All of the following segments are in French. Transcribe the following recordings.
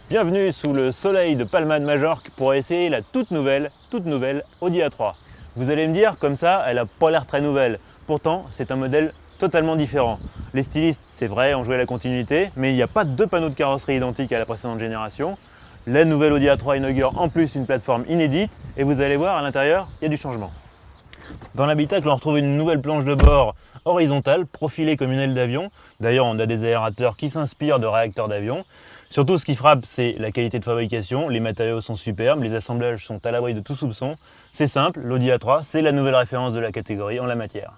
Bienvenue sous le soleil de Palma de Majorque pour essayer la toute nouvelle Audi A3. Vous allez me dire, comme ça, elle n'a pas l'air très nouvelle. Pourtant, c'est un modèle totalement différent. Les stylistes, c'est vrai, ont joué la continuité, mais il n'y a pas deux panneaux de carrosserie identiques à la précédente génération. La nouvelle Audi A3 inaugure en plus une plateforme inédite et vous allez voir, à l'intérieur, il y a du changement. Dans l'habitacle, on retrouve une nouvelle planche de bord horizontale, profilée comme une aile d'avion. D'ailleurs, on a des aérateurs qui s'inspirent de réacteurs d'avion. Surtout, ce qui frappe, c'est la qualité de fabrication. Les matériaux sont superbes, les assemblages sont à l'abri de tout soupçon. C'est simple, l'Audi A3, c'est la nouvelle référence de la catégorie en la matière.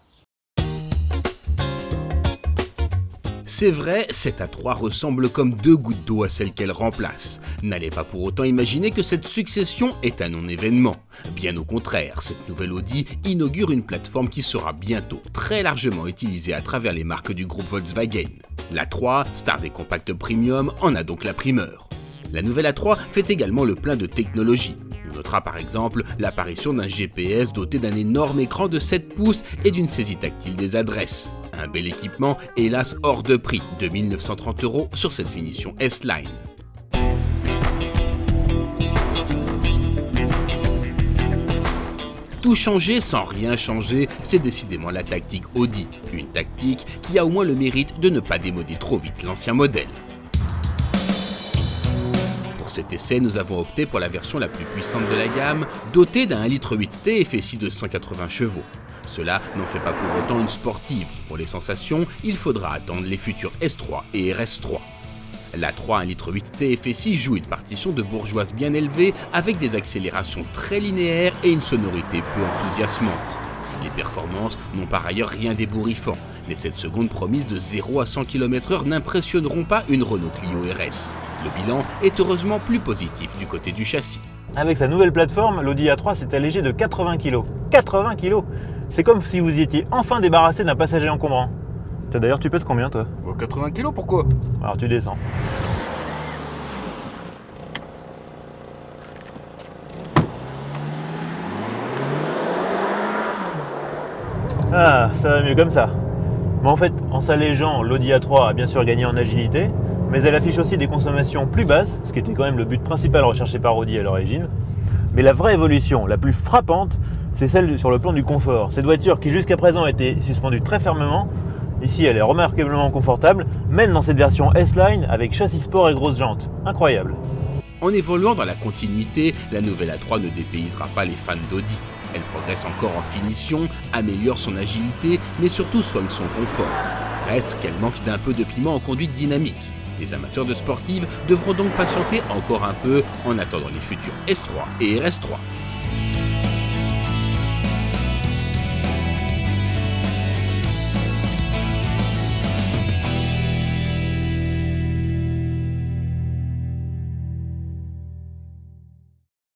C'est vrai, cette A3 ressemble comme deux gouttes d'eau à celle qu'elle remplace. N'allez pas pour autant imaginer que cette succession est un non-événement. Bien au contraire, cette nouvelle Audi inaugure une plateforme qui sera bientôt très largement utilisée à travers les marques du groupe Volkswagen. L'A3, star des compacts premium, en a donc la primeur. La nouvelle A3 fait également le plein de technologie. On notera par exemple l'apparition d'un GPS doté d'un énorme écran de 7 pouces et d'une saisie tactile des adresses. Un bel équipement, hélas hors de prix, 2 930 € sur cette finition S-Line. Tout changer sans rien changer, c'est décidément la tactique Audi. Une tactique qui a au moins le mérite de ne pas démoder trop vite l'ancien modèle. Pour cet essai, nous avons opté pour la version la plus puissante de la gamme, dotée d'un 1,8 litre TFSI de 180 chevaux. Cela n'en fait pas pour autant une sportive. Pour les sensations, il faudra attendre les futurs S3 et RS3. L'A3 1,8 litre TFSI joue une partition de bourgeoise bien élevée avec des accélérations très linéaires et une sonorité peu enthousiasmante. Les performances n'ont par ailleurs rien d'ébouriffant. Les 7 secondes promises de 0 à 100 km/h n'impressionneront pas une Renault Clio RS. Le bilan est heureusement plus positif du côté du châssis. Avec sa nouvelle plateforme, l'Audi A3 s'est allégé de 80 kg. 80 kg! C'est comme si vous y étiez enfin débarrassé d'un passager encombrant. D'ailleurs, tu pèses combien, toi? 80 kg, pourquoi? Alors tu descends. Ah, ça va mieux comme ça. Mais en fait, en s'allégeant, l'Audi A3 a bien sûr gagné en agilité, mais elle affiche aussi des consommations plus basses, ce qui était quand même le but principal recherché par Audi à l'origine. Mais la vraie évolution, la plus frappante, c'est celle sur le plan du confort. Cette voiture qui jusqu'à présent était suspendue très fermement, ici elle est remarquablement confortable, mène dans cette version S-Line avec châssis sport et grosses jantes. Incroyable. En évoluant dans la continuité, la nouvelle A3 ne dépaysera pas les fans d'Audi. Elle progresse encore en finition, améliore son agilité, mais surtout soigne son confort. Reste qu'elle manque d'un peu de piment en conduite dynamique. Les amateurs de sportives devront donc patienter encore un peu en attendant les futurs S3 et RS3.